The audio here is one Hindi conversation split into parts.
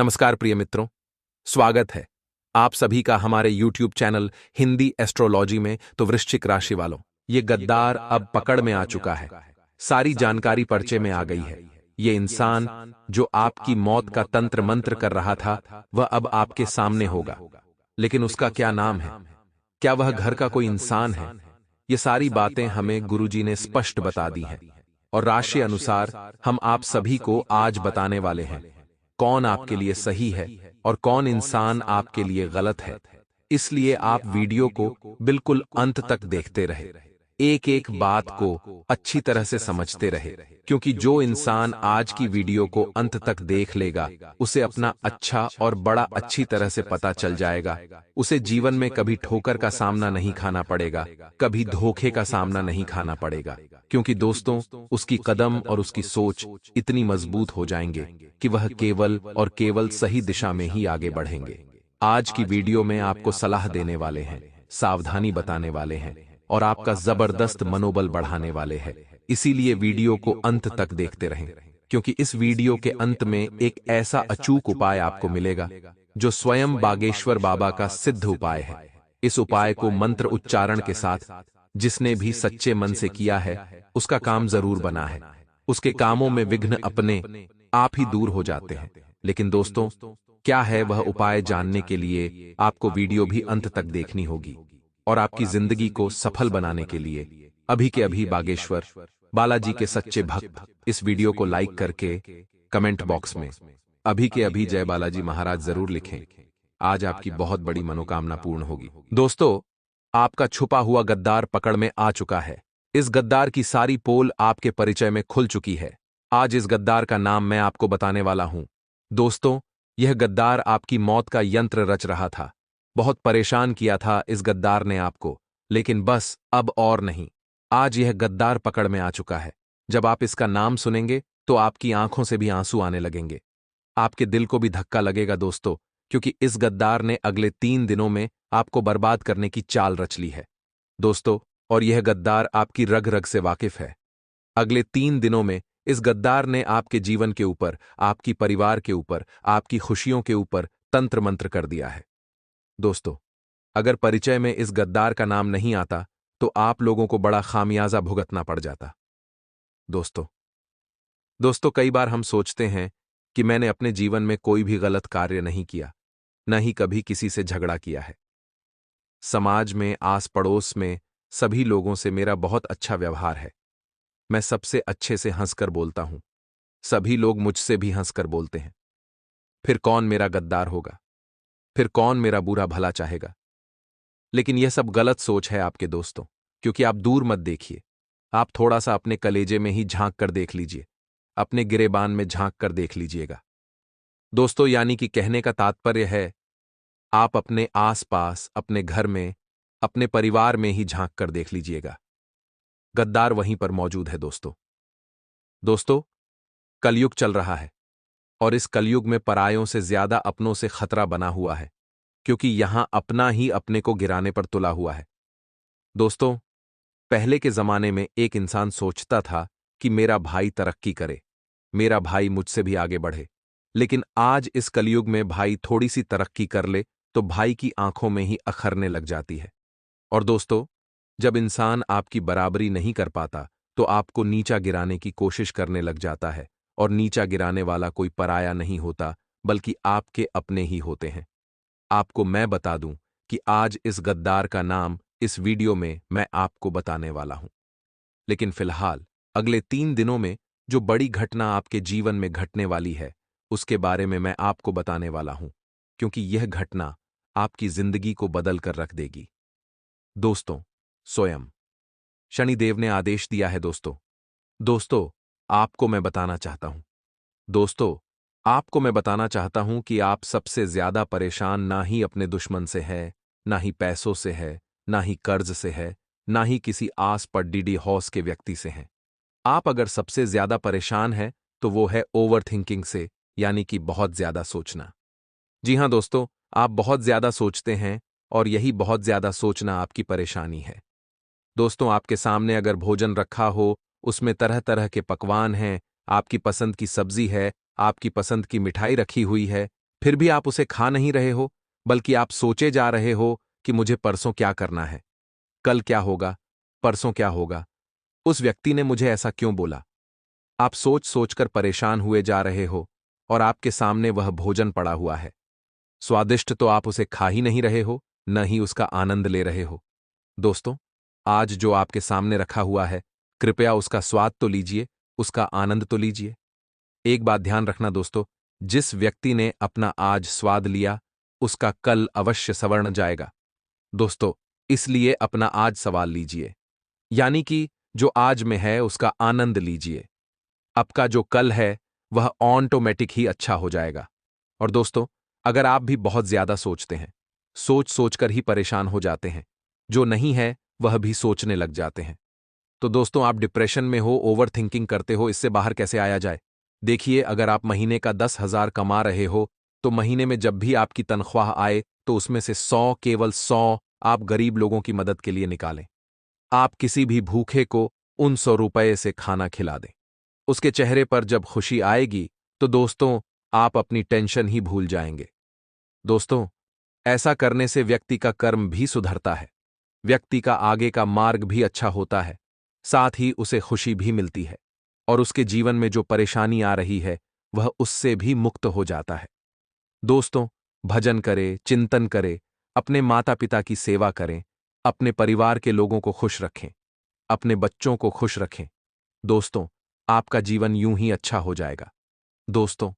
नमस्कार प्रिय मित्रों, स्वागत है आप सभी का हमारे YouTube चैनल हिंदी एस्ट्रोलॉजी में। तो वृश्चिक राशि वालों, ये गद्दार अब पकड़ में आ चुका है। सारी जानकारी पर्चे में आ गई है। ये इंसान जो आपकी मौत का तंत्र मंत्र कर रहा था, वह अब आपके सामने होगा। लेकिन उसका क्या नाम है? क्या वह घर का कोई इंसान है? ये सारी बातें हमें गुरुजी ने स्पष्ट बता दी हैं और राशि अनुसार हम आप सभी को आज बताने वाले हैं कौन आपके लिए सही है और कौन इंसान आपके लिए गलत है। इसलिए आप वीडियो को बिल्कुल अंत तक देखते रहे, एक एक बात को अच्छी तरह से समझते रहे, क्योंकि जो इंसान आज की वीडियो को अंत तक देख लेगा, उसे अपना अच्छा और बड़ा अच्छी तरह से पता चल जाएगा। उसे जीवन में कभी ठोकर का सामना नहीं खाना पड़ेगा, कभी धोखे का सामना नहीं खाना पड़ेगा, क्योंकि दोस्तों उसकी कदम और उसकी सोच इतनी मजबूत हो जाएंगे कि वह केवल और केवल सही दिशा में ही आगे बढ़ेंगे। आज की वीडियो में आपको सलाह देने वाले हैं, सावधानी बताने वाले हैं और आपका जबरदस्त मनोबल बढ़ाने वाले हैं। इसीलिए वीडियो को अंत तक देखते रहें, क्योंकि इस वीडियो के अंत में एक ऐसा अचूक उपाय आपको मिलेगा जो स्वयं बागेश्वर बाबा का सिद्ध उपाय है। इस उपाय को मंत्र उच्चारण के साथ जिसने भी सच्चे मन से किया है, उसका काम जरूर बना है। उसके कामों में विघ्न अपने आप ही दूर हो जाते हैं। लेकिन दोस्तों, क्या है वह उपाय जानने के लिए आपको वीडियो भी अंत तक देखनी होगी और आपकी जिंदगी को सफल बनाने के लिए अभी के अभी बागेश्वर बालाजी के सच्चे भक्त इस वीडियो को लाइक करके कमेंट बॉक्स में अभी के अभी जय बालाजी महाराज जरूर लिखें। आज आपकी बहुत बड़ी मनोकामना पूर्ण होगी। दोस्तों, आपका छुपा हुआ गद्दार पकड़ में आ चुका है। इस गद्दार की सारी पोल आपके परिचय में खुल चुकी है। आज इस गद्दार का नाम मैं आपको बताने वाला हूं। दोस्तों, यह गद्दार आपकी मौत का यंत्र रच रहा था। बहुत परेशान किया था इस गद्दार ने आपको, लेकिन बस अब और नहीं। आज यह गद्दार पकड़ में आ चुका है। जब आप इसका नाम सुनेंगे तो आपकी आंखों से भी आंसू आने लगेंगे, आपके दिल को भी धक्का लगेगा दोस्तों, क्योंकि इस गद्दार ने अगले 3 दिनों में आपको बर्बाद करने की चाल रच ली है दोस्तों। और यह गद्दार आपकी रग रग से वाकिफ है। अगले 3 दिनों में इस गद्दार ने आपके जीवन के ऊपर, आपकी परिवार के ऊपर, आपकी खुशियों के ऊपर तंत्र मंत्र कर दिया है। दोस्तों, अगर परिचय में इस गद्दार का नाम नहीं आता तो आप लोगों को बड़ा खामियाजा भुगतना पड़ जाता। दोस्तों, कई बार हम सोचते हैं कि मैंने अपने जीवन में कोई भी गलत कार्य नहीं किया, न ही कभी किसी से झगड़ा किया है। समाज में, आस पड़ोस में सभी लोगों से मेरा बहुत अच्छा व्यवहार है। मैं सबसे अच्छे से हंसकर बोलता हूं, सभी लोग मुझसे भी हंसकर बोलते हैं। फिर कौन मेरा गद्दार होगा? फिर कौन मेरा बुरा भला चाहेगा? लेकिन यह सब गलत सोच है आपके दोस्तों, क्योंकि आप दूर मत देखिए, आप थोड़ा सा अपने कलेजे में ही झांक कर देख लीजिए, अपने गिरेबान में झांक कर देख लीजिएगा दोस्तों। यानी कि कहने का तात्पर्य है, आप अपने आसपास, अपने घर में, अपने परिवार में ही झांक कर देख लीजिएगा, गद्दार वहीं पर मौजूद है दोस्तों, कलयुग चल रहा है और इस कलयुग में परायों से ज्यादा अपनों से खतरा बना हुआ है, क्योंकि यहां अपना ही अपने को गिराने पर तुला हुआ है। दोस्तों, पहले के जमाने में एक इंसान सोचता था कि मेरा भाई तरक्की करे, मेरा भाई मुझसे भी आगे बढ़े। लेकिन आज इस कलयुग में भाई थोड़ी सी तरक्की कर ले तो भाई की आंखों में ही अखरने लग जाती है। और दोस्तों, जब इंसान आपकी बराबरी नहीं कर पाता तो आपको नीचा गिराने की कोशिश करने लग जाता है, और नीचा गिराने वाला कोई पराया नहीं होता, बल्कि आपके अपने ही होते हैं। आपको मैं बता दूं कि आज इस गद्दार का नाम इस वीडियो में मैं आपको बताने वाला हूं। लेकिन फिलहाल अगले 3 दिनों में जो बड़ी घटना आपके जीवन में घटने वाली है, उसके बारे में मैं आपको बताने वाला हूं, क्योंकि यह घटना आपकी जिंदगी को बदल कर रख देगी। दोस्तों, स्वयं शनिदेव ने आदेश दिया है दोस्तों, आपको मैं बताना चाहता हूं। दोस्तों, आपको मैं बताना चाहता हूं कि आप सबसे ज्यादा परेशान ना ही अपने दुश्मन से है, ना ही पैसों से है, ना ही कर्ज से है, ना ही किसी आस पर डीडी हौस के व्यक्ति से हैं। आप अगर सबसे ज्यादा परेशान है तो वो है ओवर थिंकिंग से, यानी कि बहुत ज्यादा सोचना। जी हां दोस्तों, आप बहुत ज्यादा सोचते हैं और यही बहुत ज्यादा सोचना आपकी परेशानी है। दोस्तों, आपके सामने अगर भोजन रखा हो, उसमें तरह तरह के पकवान हैं, आपकी पसंद की सब्जी है, आपकी पसंद की मिठाई रखी हुई है, फिर भी आप उसे खा नहीं रहे हो, बल्कि आप सोचे जा रहे हो कि मुझे परसों क्या करना है, कल क्या होगा, परसों क्या होगा, उस व्यक्ति ने मुझे ऐसा क्यों बोला। आप सोच सोचकर परेशान हुए जा रहे हो और आपके सामने वह भोजन पड़ा हुआ है। स्वादिष्ट तो आप उसे खा ही नहीं रहे हो, न ही उसका आनंद ले रहे हो। दोस्तों, आज जो आपके सामने रखा हुआ है, कृपया उसका स्वाद तो लीजिए, उसका आनंद तो लीजिए। एक बात ध्यान रखना दोस्तों, जिस व्यक्ति ने अपना आज स्वाद लिया, उसका कल अवश्य संवर्ण जाएगा। दोस्तों, इसलिए अपना आज सवाल लीजिए, यानी कि जो आज में है उसका आनंद लीजिए। आपका जो कल है वह ऑटोमेटिक ही अच्छा हो जाएगा। और दोस्तों, अगर आप भी बहुत ज्यादा सोचते हैं, सोच सोचकर ही परेशान हो जाते हैं, जो नहीं है वह भी सोचने लग जाते हैं, तो दोस्तों आप डिप्रेशन में हो, ओवर थिंकिंग करते हो, इससे बाहर कैसे आया जाए। देखिए, अगर आप महीने का 10,000 कमा रहे हो, तो महीने में जब भी आपकी तनख्वाह आए तो उसमें से 100, केवल 100 आप गरीब लोगों की मदद के लिए निकालें। आप किसी भी भूखे को उन 100 रुपये से खाना खिला दें। उसके चेहरे पर जब खुशी आएगी तो दोस्तों आप अपनी टेंशन ही भूल जाएंगे। दोस्तों, ऐसा करने से व्यक्ति का कर्म भी सुधरता है, व्यक्ति का आगे का मार्ग भी अच्छा होता है, साथ ही उसे खुशी भी मिलती है और उसके जीवन में जो परेशानी आ रही है वह उससे भी मुक्त हो जाता है। दोस्तों, भजन करें, चिंतन करें, अपने माता पिता की सेवा करें, अपने परिवार के लोगों को खुश रखें, अपने बच्चों को खुश रखें। दोस्तों, आपका जीवन यूं ही अच्छा हो जाएगा। दोस्तों,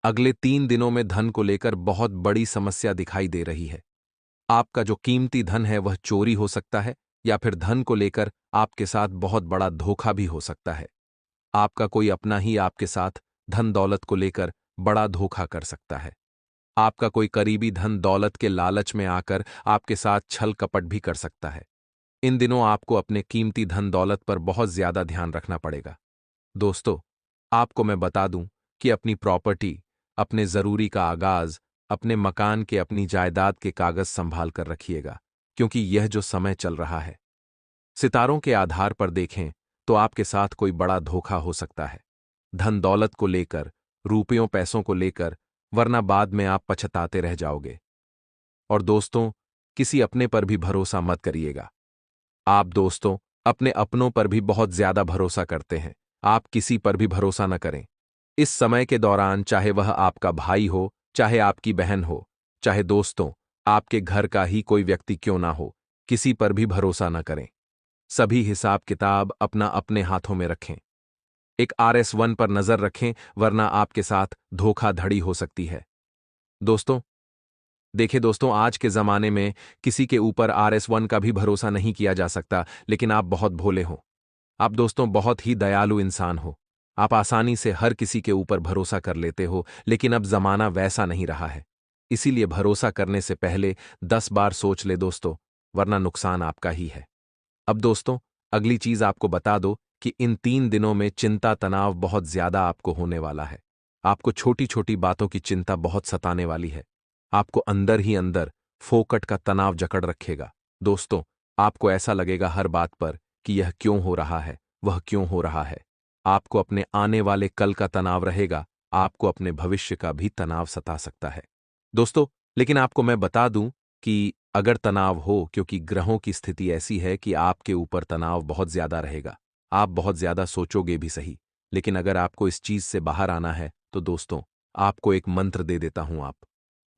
अगले 3 दिनों में धन को लेकर बहुत बड़ी समस्या दिखाई दे रही है। आपका जो कीमती धन है वह चोरी हो सकता है, या फिर धन को लेकर आपके साथ बहुत बड़ा धोखा भी हो सकता है। आपका कोई अपना ही आपके साथ धन दौलत को लेकर बड़ा धोखा कर सकता है। आपका कोई करीबी धन दौलत के लालच में आकर आपके साथ छल कपट भी कर सकता है। इन दिनों आपको अपने कीमती धन दौलत पर बहुत ज्यादा ध्यान रखना पड़ेगा। दोस्तों, आपको मैं बता दूं कि अपनी प्रॉपर्टी, अपने जरूरी का आगाज, अपने मकान के, अपनी जायदाद के कागज संभाल कर रखिएगा, क्योंकि यह जो समय चल रहा है, सितारों के आधार पर देखें तो आपके साथ कोई बड़ा धोखा हो सकता है, धन दौलत को लेकर, रुपयों पैसों को लेकर, वरना बाद में आप पछताते रह जाओगे। और दोस्तों, किसी अपने पर भी भरोसा मत करिएगा। आप दोस्तों अपने अपनों पर भी बहुत ज्यादा भरोसा करते हैं, आप किसी पर भी भरोसा न करें। इस समय के दौरान चाहे वह आपका भाई हो, चाहे आपकी बहन हो, चाहे दोस्तों आपके घर का ही कोई व्यक्ति क्यों ना हो, किसी पर भी भरोसा न करें। सभी हिसाब किताब अपना अपने हाथों में रखें। एक RS1 पर नजर रखें, वरना आपके साथ धोखाधड़ी हो सकती है। दोस्तों, देखिए दोस्तों, आज के जमाने में किसी के ऊपर RS1 का भी भरोसा नहीं किया जा सकता, लेकिन आप बहुत भोले हो। आप दोस्तों बहुत ही दयालु इंसान हो। आप आसानी से हर किसी के ऊपर भरोसा कर लेते हो, लेकिन अब जमाना वैसा नहीं रहा है। इसीलिए भरोसा करने से पहले 10 बार सोच ले दोस्तों, वरना नुकसान आपका ही है। अब दोस्तों, अगली चीज आपको बता दो कि इन 3 दिनों में चिंता तनाव बहुत ज्यादा आपको होने वाला है। आपको छोटी छोटी बातों की चिंता बहुत सताने वाली है। आपको अंदर ही अंदर फोकट का तनाव जकड़ रखेगा। दोस्तों, आपको ऐसा लगेगा हर बात पर कि यह क्यों हो रहा है, वह क्यों हो रहा है। आपको अपने आने वाले कल का तनाव रहेगा, आपको अपने भविष्य का भी तनाव सता सकता है। दोस्तों, लेकिन आपको मैं बता दूं कि अगर तनाव हो, क्योंकि ग्रहों की स्थिति ऐसी है कि आपके ऊपर तनाव बहुत ज्यादा रहेगा, आप बहुत ज्यादा सोचोगे भी सही, लेकिन अगर आपको इस चीज से बाहर आना है तो दोस्तों आपको एक मंत्र दे देता हूं। आप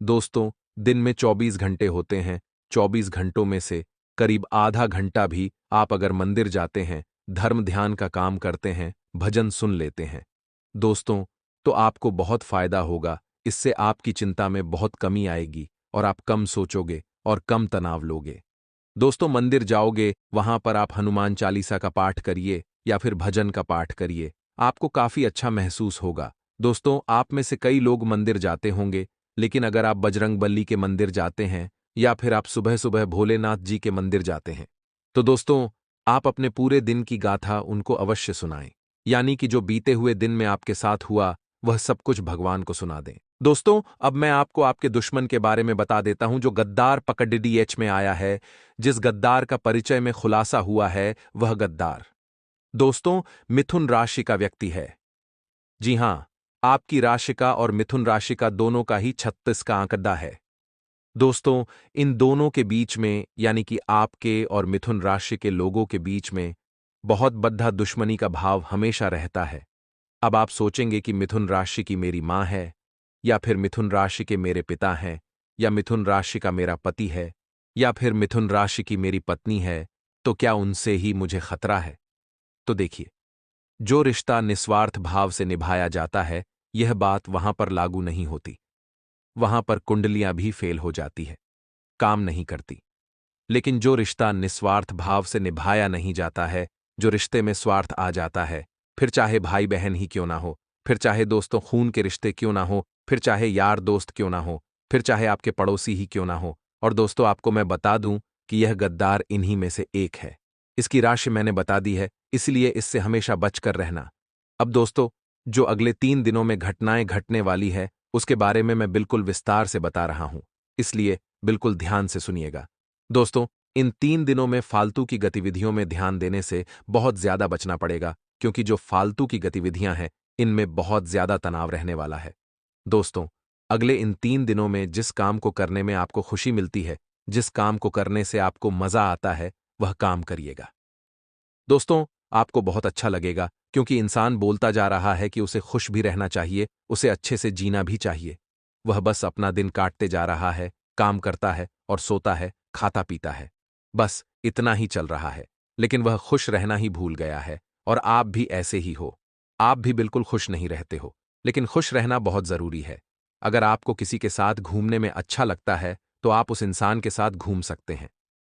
दोस्तों, दिन में 24 घंटे होते हैं, 24 घंटों में से करीब आधा घंटा भी आप अगर मंदिर जाते हैं, धर्म ध्यान का काम करते हैं, भजन सुन लेते हैं दोस्तों, तो आपको बहुत फायदा होगा। इससे आपकी चिंता में बहुत कमी आएगी और आप कम सोचोगे और कम तनाव लोगे। दोस्तों, मंदिर जाओगे, वहां पर आप हनुमान चालीसा का पाठ करिए या फिर भजन का पाठ करिए, आपको काफी अच्छा महसूस होगा। दोस्तों, आप में से कई लोग मंदिर जाते होंगे, लेकिन अगर आप बजरंगबली के मंदिर जाते हैं या फिर आप सुबह सुबह भोलेनाथ जी के मंदिर जाते हैं, तो दोस्तों आप अपने पूरे दिन की गाथा उनको अवश्य सुनाएं, यानी कि जो बीते हुए दिन में आपके साथ हुआ वह सब कुछ भगवान को सुना दें। दोस्तों, अब मैं आपको आपके दुश्मन के बारे में बता देता हूं, जो गद्दार पकड़ में आया है। जिस गद्दार का परिचय में खुलासा हुआ है वह गद्दार दोस्तों मिथुन राशि का व्यक्ति है। जी हां, आपकी राशि का और मिथुन राशि का दोनों का ही 36 का आंकड़ा है। दोस्तों, इन दोनों के बीच में यानी कि आपके और मिथुन राशि के लोगों के बीच में बहुत बद्धा दुश्मनी का भाव हमेशा रहता है। अब आप सोचेंगे कि मिथुन राशि की मेरी माँ है, या फिर मिथुन राशि के मेरे पिता हैं, या मिथुन राशि का मेरा पति है, या फिर मिथुन राशि की मेरी पत्नी है, तो क्या उनसे ही मुझे खतरा है? तो देखिए, जो रिश्ता निस्वार्थ भाव से निभाया जाता है, यह बात वहां पर लागू नहीं होती। वहां पर कुंडलियां भी फेल हो जाती है, काम नहीं करती। लेकिन जो रिश्ता निस्वार्थ भाव से निभाया नहीं जाता है, जो रिश्ते में स्वार्थ आ जाता है, फिर चाहे भाई बहन ही क्यों ना हो, फिर चाहे दोस्तों खून के रिश्ते क्यों ना हो, फिर चाहे यार दोस्त क्यों ना हो, फिर चाहे आपके पड़ोसी ही क्यों ना हो, और दोस्तों आपको मैं बता दूं कि यह गद्दार इन्हीं में से एक है। इसकी राशि मैंने बता दी है, इसलिए इससे हमेशा बचकर रहना। अब दोस्तों, जो अगले 3 दिनों में घटनाएं घटने वाली है, उसके बारे में मैं बिल्कुल विस्तार से बता रहा हूं, इसलिए बिल्कुल ध्यान से सुनिएगा। दोस्तों, इन 3 दिनों में फालतू की गतिविधियों में ध्यान देने से बहुत ज्यादा बचना पड़ेगा, क्योंकि जो फालतू की गतिविधियां हैं, इनमें बहुत ज्यादा तनाव रहने वाला है। दोस्तों, अगले इन 3 दिनों में जिस काम को करने में आपको खुशी मिलती है, जिस काम को करने से आपको मजा आता है, वह काम करिएगा। दोस्तों, आपको बहुत अच्छा लगेगा, क्योंकि इंसान बोलता जा रहा है कि उसे खुश भी रहना चाहिए, उसे अच्छे से जीना भी चाहिए। वह बस अपना दिन काटते जा रहा है, काम करता है और सोता है, खाता पीता है। बस इतना ही चल रहा है, लेकिन वह खुश रहना ही भूल गया है, और आप भी ऐसे ही हो। आप भी बिल्कुल खुश नहीं रहते हो, लेकिन खुश रहना बहुत जरूरी है। अगर आपको किसी के साथ घूमने में अच्छा लगता है, तो आप उस इंसान के साथ घूम सकते हैं।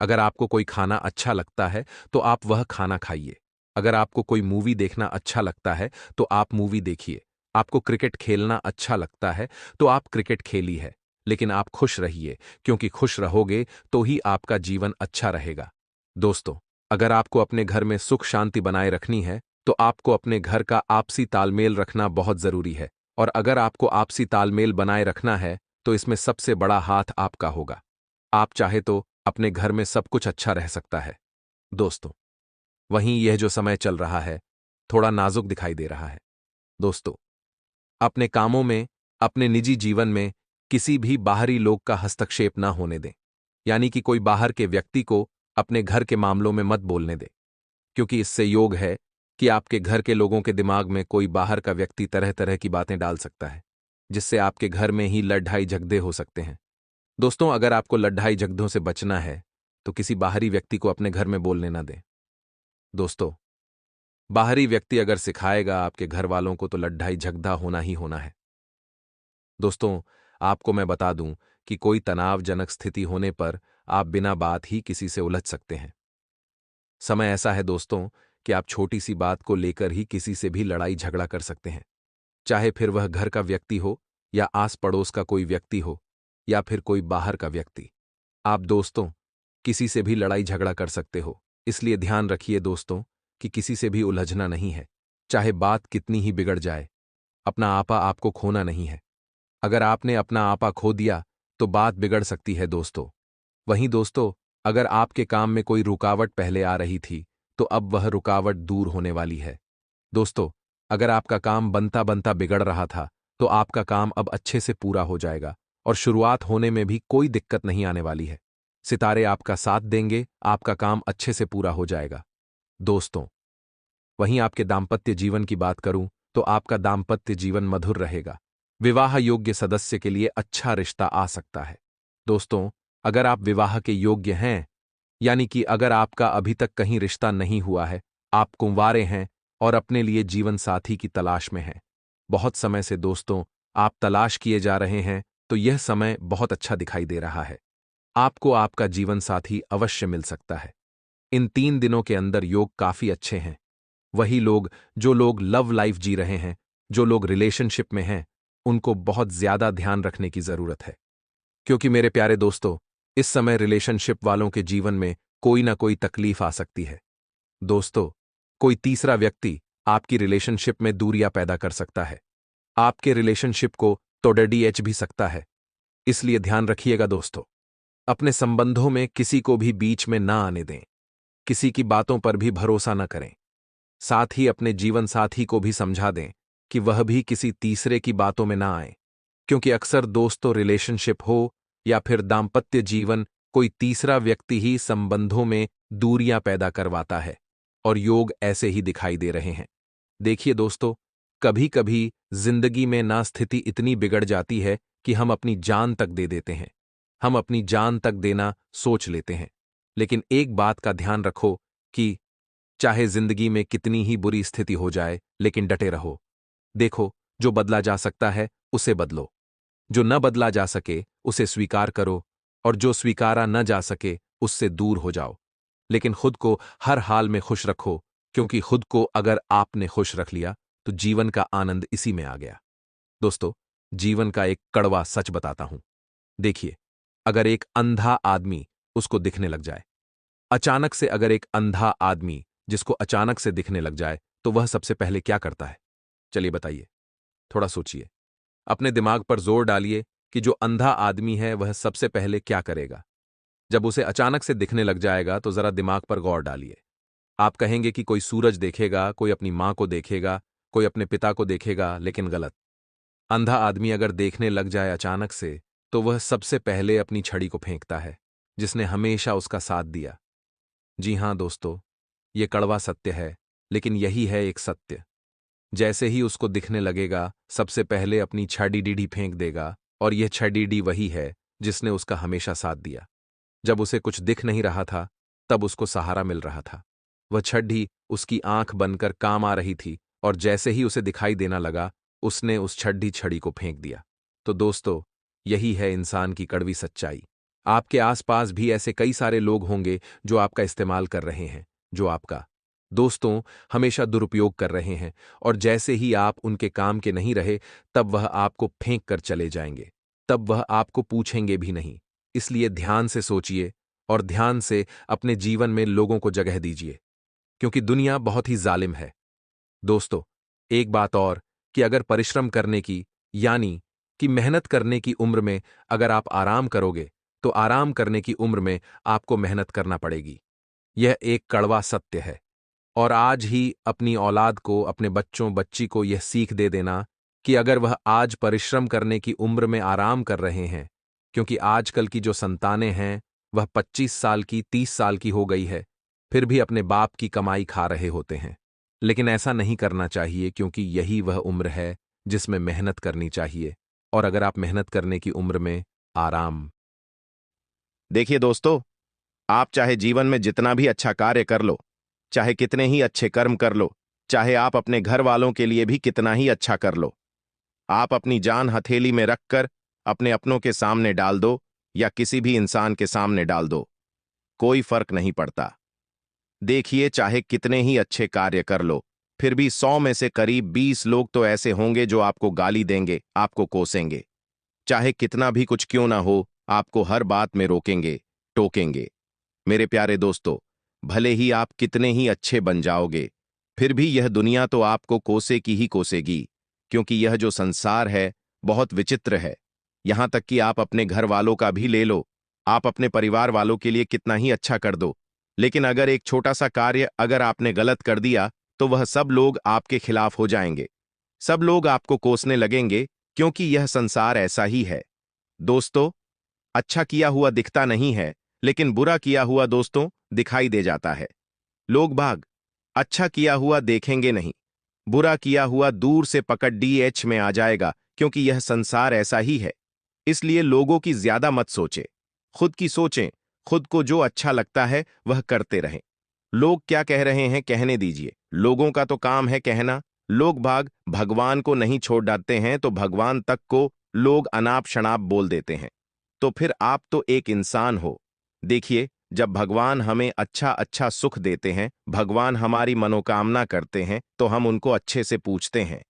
अगर आपको कोई खाना अच्छा लगता है, तो आप वह खाना खाइए। अगर आपको कोई मूवी देखना अच्छा लगता है, तो आप मूवी देखिए। आपको क्रिकेट खेलना अच्छा लगता है, तो आप क्रिकेट खेलिए। लेकिन आप खुश रहिए, क्योंकि खुश रहोगे तो ही आपका जीवन अच्छा रहेगा। दोस्तों, अगर आपको अपने घर में सुख शांति बनाए रखनी है, तो आपको अपने घर का आपसी तालमेल रखना बहुत जरूरी है। और अगर आपको आपसी तालमेल बनाए रखना है, तो इसमें सबसे बड़ा हाथ आपका होगा। आप चाहे तो अपने घर में सब कुछ अच्छा रह सकता है। दोस्तों, वहीं यह जो समय चल रहा है, थोड़ा नाजुक दिखाई दे रहा है। दोस्तों, अपने कामों में, अपने निजी जीवन में किसी भी बाहरी लोग का हस्तक्षेप ना होने दें। यानी कि कोई बाहर के व्यक्ति को अपने घर के मामलों में मत बोलने दें, क्योंकि इससे योग है कि आपके घर के लोगों के दिमाग में कोई बाहर का व्यक्ति तरह तरह की बातें डाल सकता है, जिससे आपके घर में ही लड़ाई झगड़े हो सकते हैं। दोस्तों, अगर आपको लड़ाई झगड़ों से बचना है, तो किसी बाहरी व्यक्ति को अपने घर में बोलने ना दें। दोस्तों, बाहरी व्यक्ति अगर सिखाएगा आपके घर वालों को, तो लड़ाई झगड़ा होना ही होना है। दोस्तों, आपको मैं बता दूं कि कोई तनावजनक स्थिति होने पर आप बिना बात ही किसी से उलझ सकते हैं। समय ऐसा है दोस्तों कि आप छोटी सी बात को लेकर ही किसी से भी लड़ाई झगड़ा कर सकते हैं, चाहे फिर वह घर का व्यक्ति हो, या आस पड़ोस का कोई व्यक्ति हो, या फिर कोई बाहर का व्यक्ति। आप दोस्तों किसी से भी लड़ाई झगड़ा कर सकते हो, इसलिए ध्यान रखिए दोस्तों कि किसी से भी उलझना नहीं है, चाहे बात कितनी ही बिगड़ जाए। अपना आपा आपको खोना नहीं है। अगर आपने अपना आपा खो दिया, तो बात बिगड़ सकती है दोस्तों। वहीं दोस्तों, अगर आपके काम में कोई रुकावट पहले आ रही थी, तो अब वह रुकावट दूर होने वाली है। दोस्तों, अगर आपका काम बनता बनता बिगड़ रहा था, तो आपका काम अब अच्छे से पूरा हो जाएगा, और शुरुआत होने में भी कोई दिक्कत नहीं आने वाली है। सितारे आपका साथ देंगे, आपका काम अच्छे से पूरा हो जाएगा। दोस्तों, वहीं आपके दाम्पत्य जीवन की बात करूं, तो आपका दाम्पत्य जीवन मधुर रहेगा। विवाह योग्य सदस्य के लिए अच्छा रिश्ता आ सकता है। दोस्तों, अगर आप विवाह के योग्य हैं, यानी कि अगर आपका अभी तक कहीं रिश्ता नहीं हुआ है, आप कुंवारे हैं और अपने लिए जीवन साथी की तलाश में हैं, बहुत समय से दोस्तों आप तलाश किए जा रहे हैं, तो यह समय बहुत अच्छा दिखाई दे रहा है। आपको आपका जीवन साथी अवश्य मिल सकता है। इन 3 दिनों के अंदर योग काफी अच्छे हैं। वही लोग, जो लोग लव लाइफ जी रहे हैं, जो लोग रिलेशनशिप में हैं, उनको बहुत ज्यादा ध्यान रखने की जरूरत है, क्योंकि मेरे प्यारे दोस्तों, इस समय रिलेशनशिप वालों के जीवन में कोई ना कोई तकलीफ आ सकती है। दोस्तों, कोई तीसरा व्यक्ति आपकी रिलेशनशिप में दूरियां पैदा कर सकता है, आपके रिलेशनशिप को तोड़िए भी सकता है। इसलिए ध्यान रखिएगा दोस्तों, अपने संबंधों में किसी को भी बीच में ना आने दें, किसी की बातों पर भी भरोसा न करें। साथ ही अपने जीवन साथी को भी समझा दें कि वह भी किसी तीसरे की बातों में ना आए, क्योंकि अक्सर दोस्तों, रिलेशनशिप हो या फिर दाम्पत्य जीवन, कोई तीसरा व्यक्ति ही संबंधों में दूरियां पैदा करवाता है और योग ऐसे ही दिखाई दे रहे हैं। देखिए दोस्तों, कभी कभी जिंदगी में ना स्थिति इतनी बिगड़ जाती है कि हम अपनी जान तक दे देते हैं। हम अपनी जान तक देना सोच लेते हैं। लेकिन एक बात का ध्यान रखो कि चाहे जिंदगी में कितनी ही बुरी स्थिति हो जाए, लेकिन डटे रहो। देखो, जो बदला जा सकता है उसे बदलो, जो न बदला जा सके उसे स्वीकार करो, और जो स्वीकारा न जा सके उससे दूर हो जाओ। लेकिन खुद को हर हाल में खुश रखो, क्योंकि खुद को अगर आपने खुश रख लिया तो जीवन का आनंद इसी में आ गया। दोस्तों, जीवन का एक कड़वा सच बताता हूं। देखिए, अगर एक अंधा आदमी उसको दिखने लग जाए, अचानक से अगर एक अंधा आदमी जिसको अचानक से दिखने लग जाए, तो वह सबसे पहले क्या करता है? चलिए बताइए, थोड़ा सोचिए, अपने दिमाग पर जोर डालिए कि जो अंधा आदमी है वह सबसे पहले क्या करेगा जब उसे अचानक से दिखने लग जाएगा। तो जरा दिमाग पर गौर डालिए। आप कहेंगे कि कोई सूरज देखेगा, कोई अपनी मां को देखेगा, कोई अपने पिता को देखेगा, लेकिन गलत। अंधा आदमी अगर देखने लग जाए अचानक से, तो वह सबसे पहले अपनी छड़ी को फेंकता है, जिसने हमेशा उसका साथ दिया। जी हां दोस्तों, ये कड़वा सत्य है, लेकिन यही है एक सत्य। जैसे ही उसको दिखने लगेगा, सबसे पहले अपनी छड़ी डीडी फेंक देगा, और यह छड़ी डी वही है जिसने उसका हमेशा साथ दिया। जब उसे कुछ दिख नहीं रहा था, तब उसको सहारा मिल रहा था। वह छड़ी उसकी आंख बनकर काम आ रही थी, और जैसे ही उसे दिखाई देना लगा, उसने उस छड़ी छड़ी को फेंक दिया। तो दोस्तों, यही है इंसान की कड़वी सच्चाई। आपके आसपास भी ऐसे कई सारे लोग होंगे जो आपका इस्तेमाल कर रहे हैं, जो आपका दोस्तों हमेशा दुरुपयोग कर रहे हैं, और जैसे ही आप उनके काम के नहीं रहे, तब वह आपको फेंक कर चले जाएंगे। तब वह आपको पूछेंगे भी नहीं। इसलिए ध्यान से सोचिए और ध्यान से अपने जीवन में लोगों को जगह दीजिए, क्योंकि दुनिया बहुत ही जालिम है। दोस्तों, एक बात और, कि अगर परिश्रम करने की, यानी कि मेहनत करने की उम्र में अगर आप आराम करोगे, तो आराम करने की उम्र में आपको मेहनत करना पड़ेगी। यह एक कड़वा सत्य है। और आज ही अपनी औलाद को, अपने बच्चों बच्ची को यह सीख दे देना कि अगर वह आज परिश्रम करने की उम्र में आराम कर रहे हैं, क्योंकि आजकल की जो संतानें हैं वह 25 साल की, 30 साल की हो गई है, फिर भी अपने बाप की कमाई खा रहे होते हैं। लेकिन ऐसा नहीं करना चाहिए, क्योंकि यही वह उम्र है जिसमें मेहनत करनी चाहिए। और अगर आप मेहनत करने की उम्र में आराम। देखिए दोस्तों, आप चाहे जीवन में जितना भी अच्छा कार्य कर लो, चाहे कितने ही अच्छे कर्म कर लो, चाहे आप अपने घर वालों के लिए भी कितना ही अच्छा कर लो, आप अपनी जान हथेली में रखकर अपने अपनों के सामने डाल दो या किसी भी इंसान के सामने डाल दो, कोई फर्क नहीं पड़ता। देखिए, चाहे कितने ही अच्छे कार्य कर लो, फिर भी 100 में से करीब 20 लोग तो ऐसे होंगे जो आपको गाली देंगे, आपको कोसेंगे। चाहे कितना भी कुछ क्यों ना हो, आपको हर बात में रोकेंगे, टोकेंगे। मेरे प्यारे दोस्तों, भले ही आप कितने ही अच्छे बन जाओगे, फिर भी यह दुनिया तो आपको कोसे की ही कोसेगी, क्योंकि यह जो संसार है बहुत विचित्र है। यहां तक कि आप अपने घर वालों का भी ले लो, आप अपने परिवार वालों के लिए कितना ही अच्छा कर दो, लेकिन अगर एक छोटा सा कार्य अगर आपने गलत कर दिया, तो वह सब लोग आपके खिलाफ हो जाएंगे। सब लोग आपको कोसने लगेंगे, क्योंकि यह संसार ऐसा ही है। दोस्तों, अच्छा किया हुआ दिखता नहीं है, लेकिन बुरा किया हुआ दोस्तों दिखाई दे जाता है। लोग भाग अच्छा किया हुआ देखेंगे नहीं, बुरा किया हुआ दूर से पकड़ डीएच में आ जाएगा, क्योंकि यह संसार ऐसा ही है। इसलिए लोगों की ज्यादा मत सोचे, खुद की सोचें। खुद को जो अच्छा लगता है वह करते रहें। लोग क्या कह रहे हैं कहने दीजिए, लोगों का तो काम है कहना। लोग भाग भगवान को नहीं छोड़ डालते हैं, तो भगवान तक को लोग अनाप शनाप बोल देते हैं। तो फिर आप तो एक इंसान हो। देखिए, जब भगवान हमें अच्छा अच्छा सुख देते हैं, भगवान हमारी मनोकामना करते हैं, तो हम उनको अच्छे से पूछते हैं,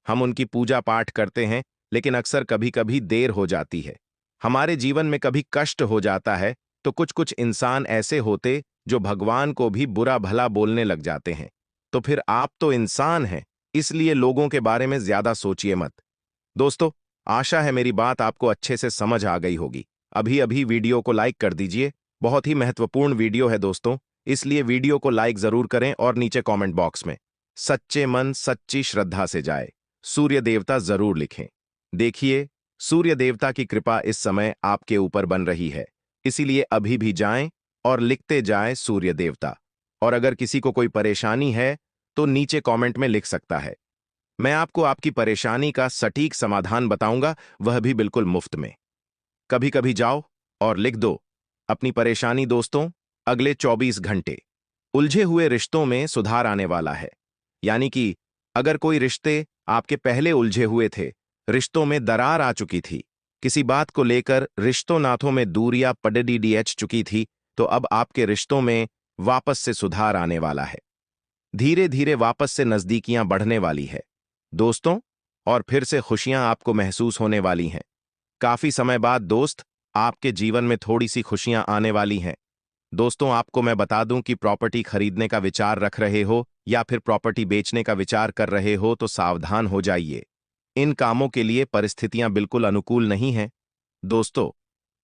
हम उनकी पूजा पाठ करते हैं। लेकिन अक्सर कभी कभी देर हो जाती है, हमारे जीवन में कभी कष्ट हो जाता है, तो कुछ कुछ इंसान ऐसे होते जो भगवान को भी बुरा भला बोलने लग जाते हैं। तो फिर आप तो इंसान हैं, इसलिए लोगों के बारे में ज्यादा सोचिए मत। दोस्तों, आशा है मेरी बात आपको अच्छे से समझ आ गई होगी। अभी अभी वीडियो को लाइक कर दीजिए, बहुत ही महत्वपूर्ण वीडियो है दोस्तों, इसलिए वीडियो को लाइक जरूर करें और नीचे कमेंट बॉक्स में सच्चे मन सच्ची श्रद्धा से जाए, सूर्य देवता जरूर लिखें। देखिए, सूर्य देवता की कृपा इस समय आपके ऊपर बन रही है, इसीलिए अभी भी जाएं और लिखते जाएं सूर्य देवता। और अगर किसी को कोई परेशानी है तो नीचे कमेंट में लिख सकता है। मैं आपको आपकी परेशानी का सटीक समाधान बताऊंगा, वह भी बिल्कुल मुफ्त में। कभी कभी जाओ और लिख दो अपनी परेशानी। दोस्तों, अगले 24 घंटे उलझे हुए रिश्तों में सुधार आने वाला है। यानी कि अगर कोई रिश्ते आपके पहले उलझे हुए थे, रिश्तों में दरार आ चुकी थी, किसी बात को लेकर रिश्तों नातों में दूरियां पड़डीडीएच चुकी थी, तो अब आपके रिश्तों में वापस से सुधार आने वाला है। धीरे धीरे वापस से नजदीकियां बढ़ने वाली है दोस्तों, और फिर से खुशियां आपको महसूस होने वाली हैं। काफी समय बाद दोस्त, आपके जीवन में थोड़ी सी खुशियां आने वाली हैं। दोस्तों, आपको मैं बता दूं कि प्रॉपर्टी खरीदने का विचार रख रहे हो या फिर प्रॉपर्टी बेचने का विचार कर रहे हो तो सावधान हो जाइए। इन कामों के लिए परिस्थितियां बिल्कुल अनुकूल नहीं हैं। दोस्तों,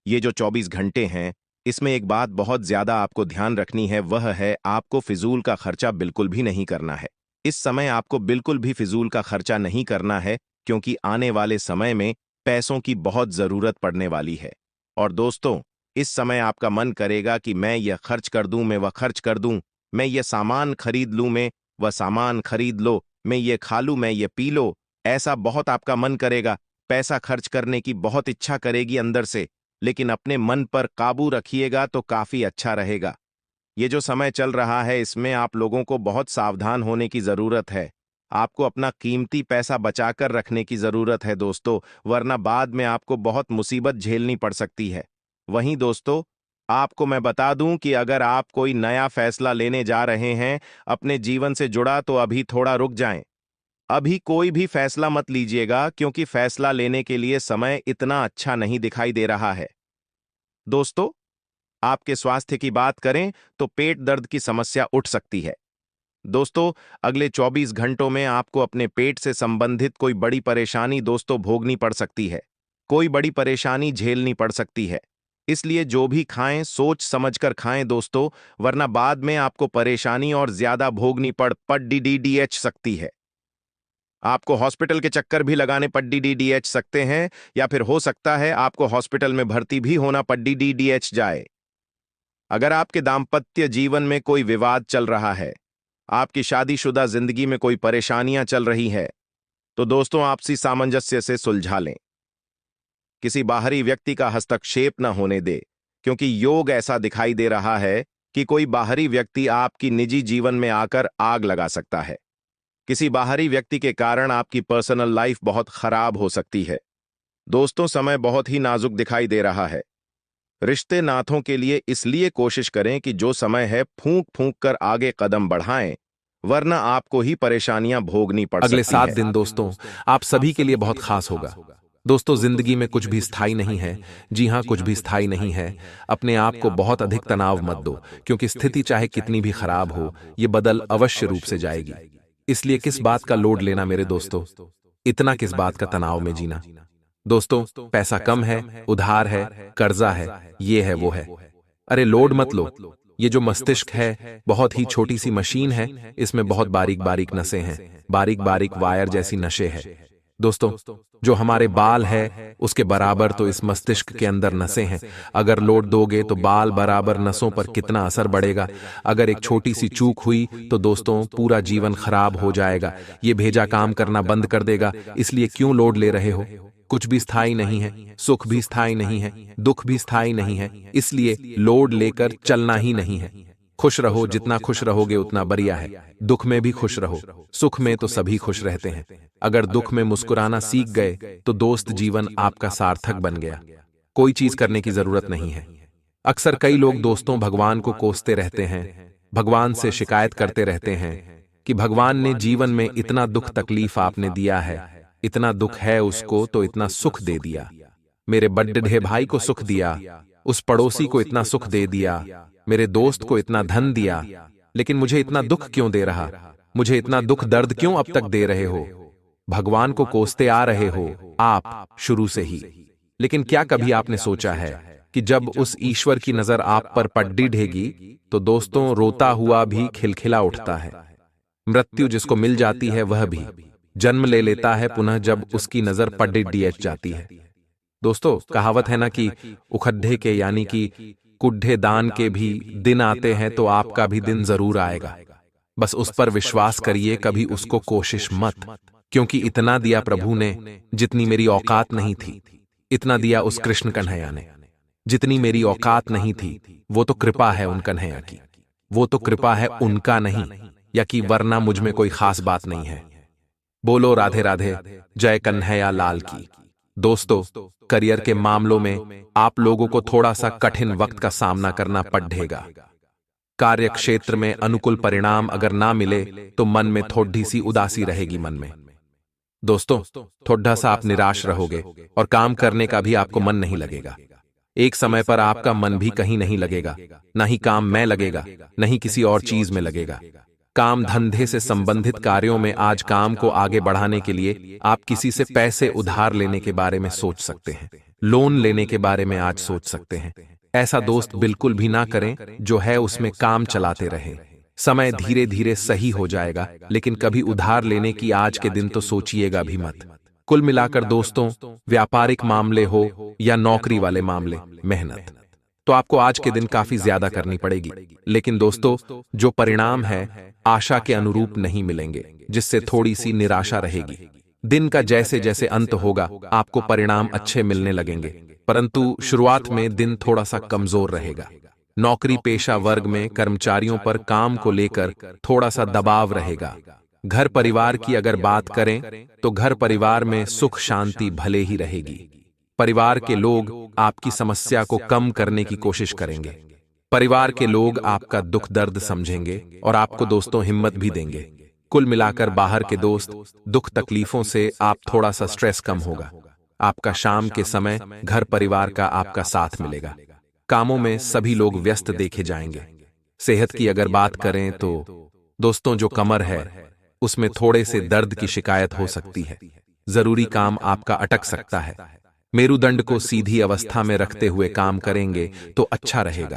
ये जो 24 घंटे हैं, इसमें एक बात बहुत ज्यादा आपको ध्यान रखनी है, वह है आपको फिजूल का खर्चा बिल्कुल भी नहीं करना है। इस समय आपको बिल्कुल भी फिजूल का खर्चा नहीं करना है, क्योंकि आने वाले समय में पैसों की बहुत जरूरत पड़ने वाली है। और दोस्तों, इस समय आपका मन करेगा कि मैं यह खर्च कर दूं, मैं वह खर्च कर दूं, मैं यह सामान खरीद लूं, मैं वह सामान खरीद लो, मैं ये खा लूं, मैं ये पी लो। ऐसा बहुत आपका मन करेगा, पैसा खर्च करने की बहुत इच्छा करेगी अंदर से, लेकिन अपने मन पर काबू रखिएगा तो काफी अच्छा रहेगा। ये जो समय चल रहा है, इसमें आप लोगों को बहुत सावधान होने की जरूरत है। आपको अपना कीमती पैसा बचाकर रखने की जरूरत है दोस्तों, वरना बाद में आपको बहुत मुसीबत झेलनी पड़ सकती है। वहीं दोस्तों, आपको मैं बता दूं कि अगर आप कोई नया फैसला लेने जा रहे हैं अपने जीवन से जुड़ा, तो अभी थोड़ा रुक जाएं। अभी कोई भी फैसला मत लीजिएगा, क्योंकि फैसला लेने के लिए समय इतना अच्छा नहीं दिखाई दे रहा है। दोस्तों, आपके स्वास्थ्य की बात करें तो पेट दर्द की समस्या उठ सकती है। दोस्तों, अगले 24 घंटों में आपको अपने पेट से संबंधित कोई बड़ी परेशानी दोस्तों भोगनी पड़ सकती है। कोई बड़ी परेशानी झेलनी पड़ सकती है। इसलिए जो भी खाएं सोच समझकर खाएं दोस्तों, वरना बाद में आपको परेशानी और ज्यादा भोगनी पड़ डीडीएच सकती है। आपको हॉस्पिटल के चक्कर भी लगाने पड़ डीडीएच सकते हैं, या फिर हो सकता है आपको हॉस्पिटल में भर्ती भी होना पड़ डीडीएच जाए। अगर आपके दाम्पत्य जीवन में कोई विवाद चल रहा है, आपकी शादीशुदा जिंदगी में कोई परेशानियां चल रही है, तो दोस्तों आपसी सामंजस्य से सुलझा लें। किसी बाहरी व्यक्ति का हस्तक्षेप न होने दे, क्योंकि योग ऐसा दिखाई दे रहा है कि कोई बाहरी व्यक्ति आपकी निजी जीवन में आकर आग लगा सकता है। किसी बाहरी व्यक्ति के कारण आपकी पर्सनल लाइफ बहुत खराब हो सकती है। दोस्तों, समय बहुत ही नाजुक दिखाई दे रहा है। रिश्ते नाथों के लिए इसलिए कोशिश करें कि जो समय है फूंक फूंक कर आगे कदम बढ़ाएं, वरना आपको ही परेशानियां भोगनी पड़ अगले सकती 7 है। दिन दोस्तों आप सभी के लिए बहुत खास होगा। दोस्तों, जिंदगी में कुछ भी स्थायी नहीं है। जी हां, कुछ भी स्थायी नहीं है। अपने आप को बहुत अधिक तनाव मत दो, क्योंकि स्थिति चाहे कितनी भी खराब हो, ये बदल अवश्य रूप से जाएगी। इसलिए किस बात का लोड लेना मेरे दोस्तों, इतना किस बात का तनाव में जीना। दोस्तों, पैसा कम है, उधार है, कर्जा है, ये है वो है, अरे लोड मत लो। ये जो मस्तिष्क है बहुत ही छोटी सी मशीन है, इसमें बहुत बारीक बारीक नसें हैं, बारीक बारीक वायर जैसी नशे है। दोस्तों, जो हमारे बाल है उसके बराबर तो इस मस्तिष्क के अंदर नसें हैं। अगर लोड दोगे तो बाल बराबर नसों पर कितना असर बढ़ेगा। अगर एक छोटी सी चूक हुई तो दोस्तों पूरा जीवन खराब हो जाएगा। ये भेजा काम करना बंद कर देगा। इसलिए क्यों लोड ले रहे हो? कुछ भी स्थायी नहीं है, सुख भी स्थायी नहीं है, दुख भी स्थायी नहीं है, इसलिए लोड लेकर चलना ही नहीं है। खुश रहो, जितना खुश रहोगे उतना बढ़िया है। दुख में भी खुश रहो, सुख में तो सभी खुश रहते हैं। अगर दुख में मुस्कुराना सीख गए तो दोस्त जीवन आपका सार्थक बन गया। कोई चीज करने की जरूरत नहीं है। अक्सर कई लोग दोस्तों भगवान को कोसते रहते हैं, भगवान से शिकायत करते रहते हैं कि भगवान ने जीवन में इतना दुख तकलीफ आपने दिया है, इतना दुख है उसको तो इतना सुख दे दिया। मेरे बड्ढे भाई को सुख दिया, उस पड़ोसी को इतना सुख दे दिया, मेरे दोस्त को इतना धन दिया, लेकिन मुझे इतना दुख क्यों दे रहा? मुझे इतना दुख दर्द क्यों अब तक दे रहे हो? भगवान को कोसते आ रहे हो आप शुरू से ही। लेकिन क्या कभी आपने सोचा है कि जब उस ईश्वर की नजर आप पर पड्डी ढेगी तो दोस्तों रोता हुआ भी खिलखिला उठता है। मृत्यु जिसको मिल जाती है वह भी, जन्म ले लेता है पुनः जब उसकी नजर पढ़ जाती है। दोस्तों, कहावत है ना कि उखड्ढे के यानी कि कुड्ढे दान के भी दिन आते हैं, तो आपका भी दिन जरूर आएगा। बस उस पर विश्वास करिए, कभी उसको कोशिश मत, क्योंकि इतना दिया प्रभु ने जितनी मेरी औकात नहीं थी। इतना दिया उस कृष्ण कन्हैया ने जितनी मेरी औकात नहीं थी। वो तो कृपा है उन कन्हैया की, वो तो कृपा है उनका नहीं, या कि वरना मुझ में कोई खास बात नहीं है। बोलो राधे राधे, जय कन्हैया लाल की। दोस्तों, करियर के मामलों में आप लोगों को थोड़ा सा कठिन वक्त का सामना करना पड़ेगा। कार्य क्षेत्र में अनुकूल परिणाम अगर ना मिले तो मन में थोड़ी सी उदासी रहेगी मन में। दोस्तों, थोड़ा सा आप निराश रहोगे और काम करने का भी आपको मन नहीं लगेगा। एक समय पर आपका मन भी कहीं नहीं लगेगा, ना ही काम में लगेगा, नहीं किसी और चीज में लगेगा। काम धंधे से संबंधित कार्यों में आज काम को आगे बढ़ाने के लिए आप किसी से पैसे उधार लेने के बारे में सोच सकते हैं, लोन लेने के बारे में आज सोच सकते हैं। ऐसा दोस्त बिल्कुल भी ना करें जो है उसमें काम चलाते रहे। समय धीरे धीरे सही हो जाएगा, लेकिन कभी उधार लेने की आज के दिन तो सोचिएगा भी मत। कुल मिलाकर दोस्तों, व्यापारिक मामले हो या नौकरी वाले मामले, मेहनत तो आपको आज के दिन काफी ज्यादा करनी पड़ेगी, लेकिन दोस्तों जो परिणाम है आशा के अनुरूप नहीं मिलेंगे, जिससे थोड़ी सी निराशा रहेगी। दिन का जैसे जैसे अंत होगा आपको परिणाम अच्छे मिलने लगेंगे, परंतु शुरुआत में दिन थोड़ा सा कमजोर रहेगा। नौकरी पेशा वर्ग में कर्मचारियों पर काम को लेकर थोड़ा सा दबाव रहेगा। घर परिवार की अगर बात करें तो घर परिवार में सुख शांति भले ही रहेगी। परिवार के लोग आपकी समस्या को कम करने की कोशिश करेंगे। परिवार के लोग आपका दुख दर्द समझेंगे और आपको दोस्तों हिम्मत भी देंगे। कुल मिलाकर बाहर के दोस्त दुख तकलीफों से आप थोड़ा सा स्ट्रेस कम होगा। आपका शाम के समय घर परिवार का आपका साथ मिलेगा। कामों में सभी लोग व्यस्त देखे जाएंगे। सेहत की अगर बात करें तो दोस्तों जो कमर है उसमें थोड़े से दर्द की शिकायत हो सकती है। जरूरी काम आपका अटक सकता है। मेरुदंड को सीधी अवस्था में रखते हुए काम करेंगे तो अच्छा रहेगा।